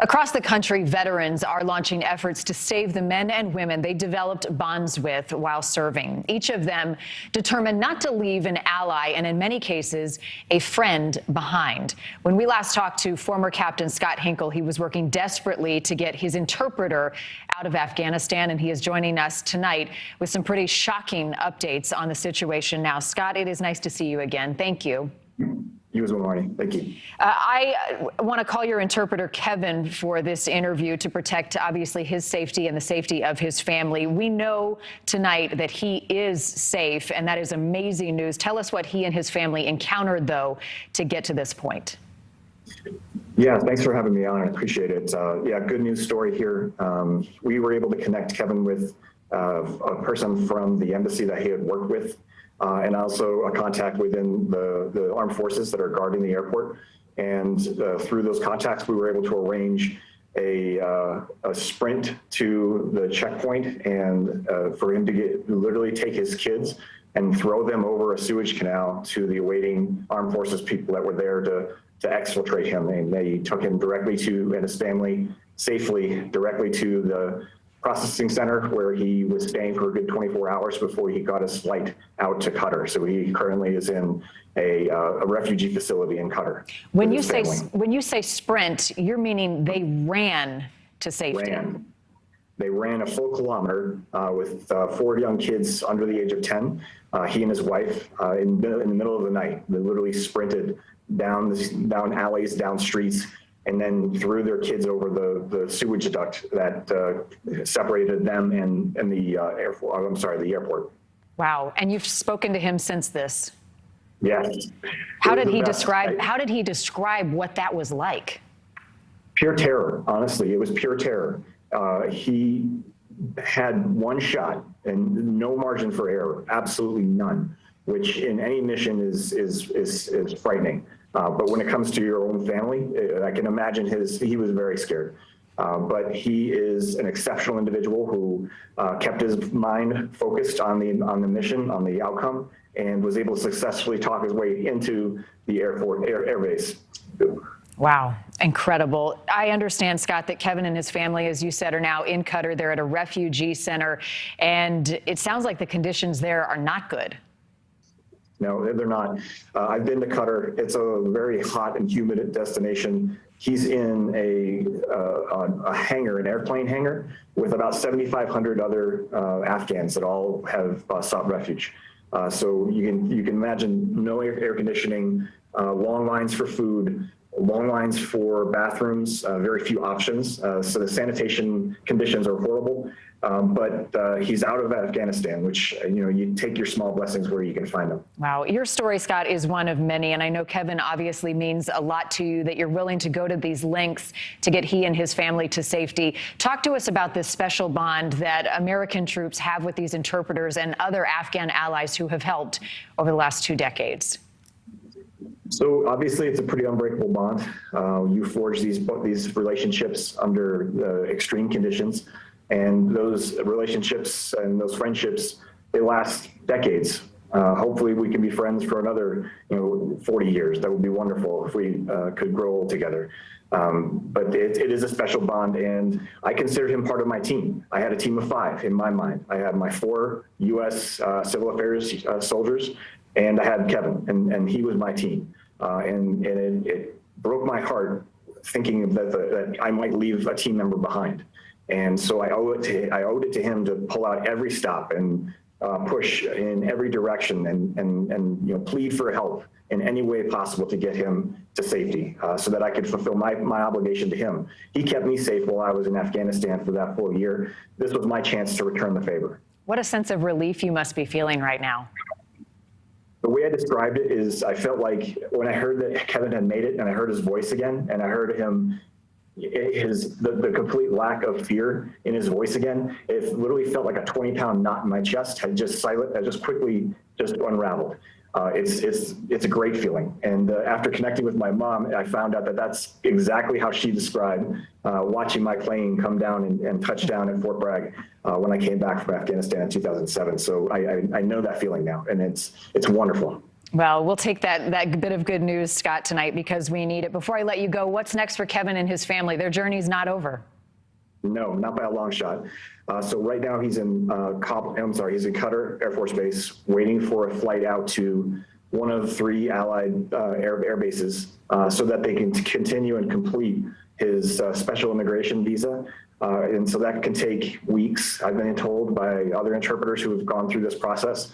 Across the country, veterans are launching efforts to save the men and women they developed bonds with while serving. Each of them determined not to leave an ally and, in many cases, a friend behind. When we last talked to former Captain Scott Hinkle, he was working desperately to get his interpreter out of Afghanistan, and he is joining us tonight with some pretty shocking updates on the situation now. Scott, it is nice to see you again. Thank you. You as well, Marnie. Thank you. I want to call your interpreter Kevin for this interview to protect, obviously, his safety and the safety of his family. We know tonight that he is safe, and that is amazing news. Tell us what he and his family encountered, though, to get to this point. Yeah, thanks for having me on. I appreciate it. Yeah, good news story here. We were able to connect Kevin with a person from the embassy that he had worked with. And also a contact within the armed forces that are guarding the airport. And through those contacts, we were able to arrange a sprint to the checkpoint and for him to literally take his kids and throw them over a sewage canal to the awaiting armed forces people that were there to exfiltrate him. And they took him directly to, and his family safely, directly to the processing center where he was staying for a good 24 hours before he got his flight out to Qatar. So he currently is in a refugee facility in Qatar. When you say sprint, you're meaning they ran to safety. They ran a full kilometer with 4 young kids under the age of 10. He and his wife in the middle of the night. They literally sprinted down alleys, down streets, and then threw their kids over the sewage duct that separated them and the airport. Wow! And you've spoken to him since this. Yes. How did he describe what that was like? Pure terror. Honestly, it was pure terror. He had one shot and no margin for error. Absolutely none. Which in any mission is frightening. But when it comes to your own family, I can imagine he was very scared. But he is an exceptional individual who kept his mind focused on the mission, on the outcome, and was able to successfully talk his way into the air base. Wow, incredible. I understand, Scott, that Kevin and his family, as you said, are now in Qatar. They're at a refugee center, and it sounds like the conditions there are not good. No, they're not. I've been to Qatar. It's a very hot and humid destination. He's in a hangar, an airplane hangar, with about 7,500 other Afghans that all have sought refuge. So you can imagine no air conditioning, long lines for food, long lines for bathrooms, very few options. So the sanitation conditions are horrible. But he's out of Afghanistan, which, you take your small blessings where you can find them. Wow. Your story, Scott, is one of many. And I know Kevin obviously means a lot to you, that you're willing to go to these lengths to get he and his family to safety. Talk to us about this special bond that American troops have with these interpreters and other Afghan allies who have helped over the last 2 decades. So obviously it's a pretty unbreakable bond. You forge these relationships under extreme conditions. And those relationships and those friendships, they last decades. Hopefully we can be friends for another 40 years. That would be wonderful if we could grow old together. But it is a special bond, and I consider him part of my team. I had a team of 5 in my mind. I had my 4 U.S. civil affairs soldiers, and I had Kevin, and he was my team. And it broke my heart thinking that I might leave a team member behind. And so I owed it to him to pull out every stop and push in every direction and plead for help in any way possible to get him to safety, so that I could fulfill my obligation to him. He kept me safe while I was in Afghanistan for that full year. This was my chance to return the favor. What a sense of relief you must be feeling right now. The way I described it is I felt like when I heard that Kevin had made it and I heard his voice again and I heard him, the complete lack of fear in his voice again, it literally felt like a 20-pound knot in my chest had just quickly unraveled. It's a great feeling. And after connecting with my mom, I found out that that's exactly how she described watching my plane come down and touch down at Fort Bragg when I came back from Afghanistan in 2007. So I know that feeling now, and it's wonderful. Well, we'll take that bit of good news, Scott, tonight because we need it. Before I let you go, what's next for Kevin and his family? Their journey's not over. No, not by a long shot. So right now he's in he's in Qatar Air Force Base, waiting for a flight out to one of 3 Allied air bases, so that they can continue and complete his special immigration visa. And so that can take weeks, I've been told by other interpreters who have gone through this process.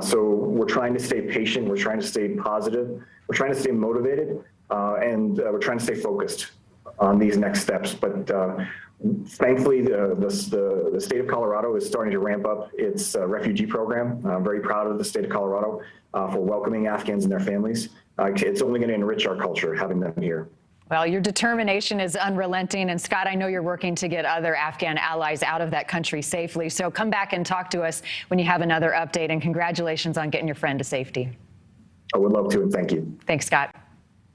So we're trying to stay patient, we're trying to stay positive, we're trying to stay motivated, and we're trying to stay focused on these next steps. But thankfully, the state of Colorado is starting to ramp up its refugee program. I'm very proud of the state of Colorado for welcoming Afghans and their families. It's only going to enrich our culture having them here. Well, your determination is unrelenting. And Scott, I know you're working to get other Afghan allies out of that country safely. So come back and talk to us when you have another update. And congratulations on getting your friend to safety. I would love to, and thank you. Thanks, Scott.